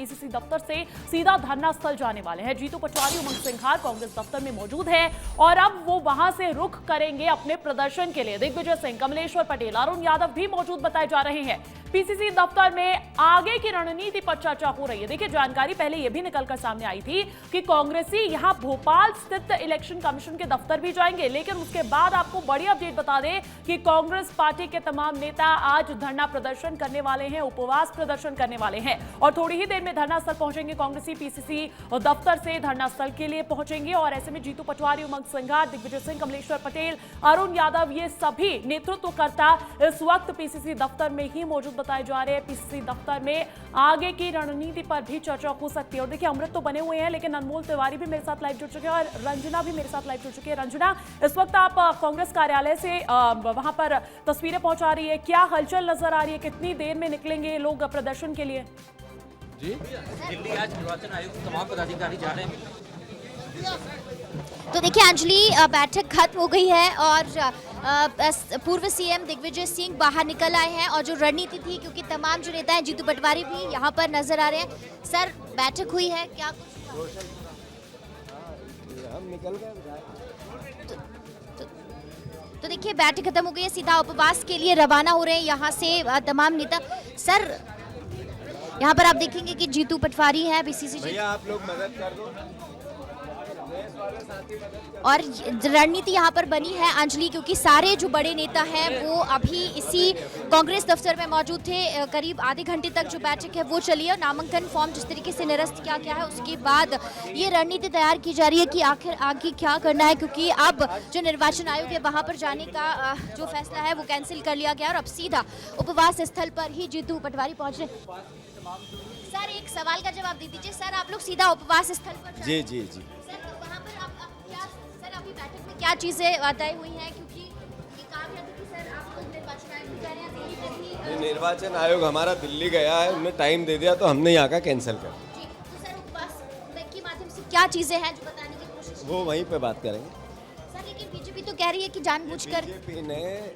PCC दफ्तर से सीधा धरना स्थल जाने वाले हैं। जीतू पटवारी उमंग सिंघार कांग्रेस दफ्तर में मौजूद है और अब वो वहां से रुख करेंगे अपने प्रदर्शन के लिए। दिग्विजय सिंह, कमलेश्वर पटेल, अरुण यादव भी मौजूद बताए जा रहे हैं। पीसीसी दफ्तर में आगे की रणनीति पर चर्चा हो रही है। देखिए, जानकारी पहले यह भी निकलकर सामने आई थी कि कांग्रेसी यहां भोपाल स्थित इलेक्शन कमीशन के दफ्तर भी जाएंगे, लेकिन उसके बाद आपको बड़ी अपडेट बता दें कि कांग्रेस पार्टी के तमाम नेता आज धरना प्रदर्शन करने वाले हैं, उपवास प्रदर्शन करने वाले हैं और थोड़ी ही देर में धरना स्थल पहुंचेंगे। कांग्रेसी पीसीसी दफ्तर से धरना स्थल के लिए पहुंचेंगे और ऐसे में जीतू पटवारी, उमंग सिंघार, दिग्विजय सिंह, कमलेश्वर पटेल, अरुण यादव, ये सभी नेतृत्वकर्ता इस वक्त पीसीसी दफ्तर में ही मौजूद बताए जा रहे हैं। पीसीसी दफ्तर में आगे की रणनीति पर भी चर्चा हो सकती है। और देखिए, अमृत तो बने हुए हैं, लेकिन अनमोल तिवारी भी मेरे साथ लाइव जुड़ चुके हैं और रंजना भी मेरे साथ लाइव जुड़ चुकी है। रंजना, इस वक्त आप कांग्रेस कार्यालय से वहां पर तस्वीरें पहुंचा रही है, क्या हलचल नजर आ रही है, कितनी देर में निकलेंगे लोग प्रदर्शन के लिए? जी, दिल्ली आज निर्वाचन आयोग के तमाम पदाधिकारी जा रहे हैं। तो देखिए अंजलि, बैठक खत्म हो गई है और पूर्व सीएम दिग्विजय सिंह बाहर निकल आए हैं और जो रणनीति थी, क्योंकि तमाम जो नेता हैं, जीतू पटवारी भी यहाँ पर नजर आ रहे हैं। सर, बैठक हुई है, क्या कुछ हम निकल गए। तो देखिए, बैठक खत्म हो गई है, सीधा उपवास के लिए रवाना हो रहे हैं यहाँ से तमाम नेता। सर, यहाँ पर आप देखेंगे कि जीतू पटवारी है, पीसीसी, भैया आप लोग मदद कर दो। और रणनीति यहाँ पर बनी है अंजलि, क्योंकि सारे जो बड़े नेता हैं वो अभी इसी कांग्रेस दफ्तर में मौजूद थे। करीब आधे घंटे तक जो बैठक है वो चली है और नामांकन फॉर्म जिस तरीके से निरस्त किया गया है, उसके बाद ये रणनीति तैयार की जा रही है कि आखिर आगे क्या करना है, क्योंकि अब जो निर्वाचन आयोग है वहाँ पर जाने का जो फैसला है वो कैंसिल कर लिया गया और अब सीधा उपवास स्थल पर ही जीतू पटवारी पहुँच रहे। सर, एक सवाल का जवाब दे दीजिए। सर, आप लोग सीधा उपवास स्थल पर? जी जी जी। सर, तो वहाँ पर आप क्या, सर अभी बैठक में क्या चीजें तय हुई हैं, क्योंकि ये कहा गया था कि सर आप लोग निर्वाचन आयोग में जा रहे हैं, दिल्ली में भी निर्वाचन आयोग हमारा दिल्ली गया है, उन्होंने टाइम दे दिया तो हमने यहाँ का कैंसिल कर दिया। जी, तो सर उपवास के माध्यम से क्या चीजें हैं जो बताने की कोशिश? वो वहीं पे बात करेंगे। सर, लेकिन बीजेपी तो कह रही है कि जानबूझकर बीजेपी ने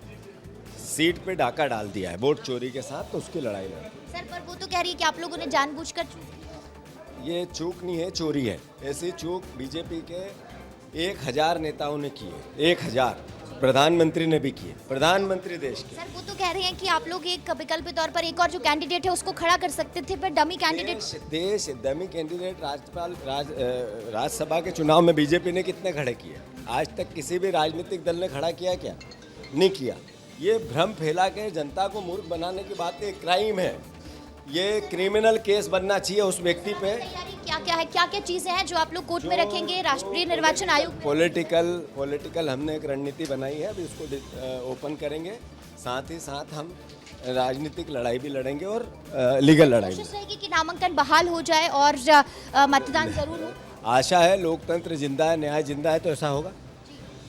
सीट पे डाका डाल दिया है वोट चोरी के साथ, तो उसकी लड़ाई लड़। सर, पर वो तो कह रही है कि आप लोगों ने जानबूझकर चूक की। ये चूक नहीं है, चोरी है। ऐसी चूक बीजेपी के 1000 नेताओं ने की है, 1000 प्रधानमंत्री ने भी की है, प्रधानमंत्री देश के। सर, वो तो कह रहे हैं कि आप लोग एक विकल्प के तौर पर एक और जो कैंडिडेट है उसको खड़ा कर सकते थे, पर डमी कैंडिडेट देश डमी कैंडिडेट राज्यसभा के चुनाव में बीजेपी ने कितने खड़े किए? आज तक किसी भी राजनीतिक दल ने खड़ा किया क्या? नहीं किया। ये भ्रम फैला के जनता को मूर्ख बनाने की बात एक क्राइम है, ये क्रिमिनल केस बनना चाहिए उस व्यक्ति पे। क्या क्या है, क्या क्या चीजें हैं जो आप लोग कोर्ट में रखेंगे राष्ट्रीय निर्वाचन आयोग? पॉलिटिकल हमने एक रणनीति बनाई है, अभी उसको ओपन करेंगे। साथ ही साथ हम राजनीतिक लड़ाई भी लड़ेंगे और लीगल लड़ाई भी। कोशिश रहेगी कि नामांकन बहाल हो जाए और मतदान जरूर हो। आशा है, लोकतंत्र जिंदा है, न्याय जिंदा है, तो ऐसा होगा।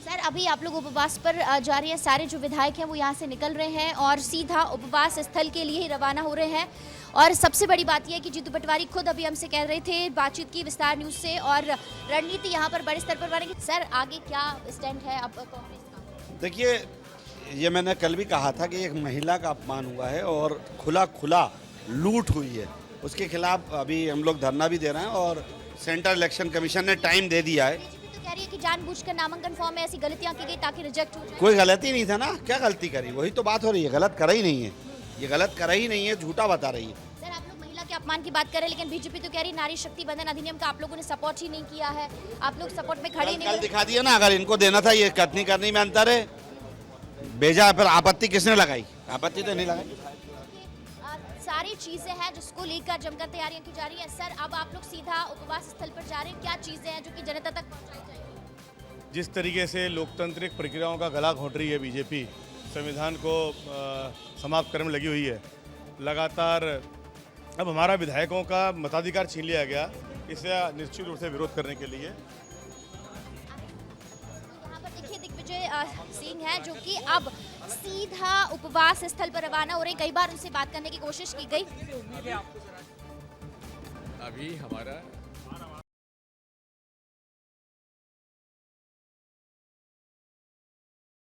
सर, अभी आप लोग उपवास पर जा रहे हैं, सारे जो विधायक हैं वो यहाँ से निकल रहे हैं और सीधा उपवास स्थल के लिए ही रवाना हो रहे हैं। और सबसे बड़ी बात यह है कि जीतू पटवारी खुद अभी हमसे कह रहे थे, बातचीत की विस्तार न्यूज़ से, और रणनीति यहाँ पर बड़े स्तर पर बनेगी। सर, आगे क्या स्टैंड है अब कांग्रेस का? देखिए, ये मैंने कल भी कहा था कि एक महिला का अपमान हुआ है और खुला लूट हुई है, उसके खिलाफ अभी हम लोग धरना भी दे रहे हैं और सेंट्रल इलेक्शन कमीशन ने टाइम दे दिया है। कह रही है कि जानबूझकर नामांकन फॉर्म में ऐसी गलतियां की गई ताकि रिजेक्ट हो जाए। कोई गलती नहीं था ना, क्या गलती करी? वही तो बात हो रही है, गलत करा ही नहीं है, ये गलत करा ही नहीं है, झूठा बता रही है। सर, आप लोग महिला के अपमान की बात कर रहे हैं, लेकिन बीजेपी तो कह रही नारी शक्ति बंधन अधिनियम का आप लोगों ने सपोर्ट ही नहीं किया है, आप लोग सपोर्ट में खड़े नहीं। कल दिखा दिया ना, अगर इनको देना था, ये कथनी करनी में अंतर है। भेजा फिर आपत्ति किसने लगाई? आपत्ति तो नहीं लगाई। सारी चीजें हैं जिसको लेकर जमकर तैयारियां की जा रही है। सर, अब आप लोग सीधा उपवास स्थल पर जा रहे हैं, क्या चीजें हैं जो कि जनता तक पहुंचाई जाएगी? जिस तरीके से लोकतांत्रिक प्रक्रियाओं का गला घोंट रही है बीजेपी, संविधान को समाप्त करने में लगी हुई है लगातार। अब हमारा विधायकों का मताधिकार छीन लिया गया, इसे निश्चित रूप से विरोध करने के लिए। यहाँ पर देखिए, दिग्विजय सिंह है जो कि अब सीधा उपवास स्थल पर रवाना हो रहे हैं। कई बार उनसे बात करने की कोशिश की गई। अभी हमारा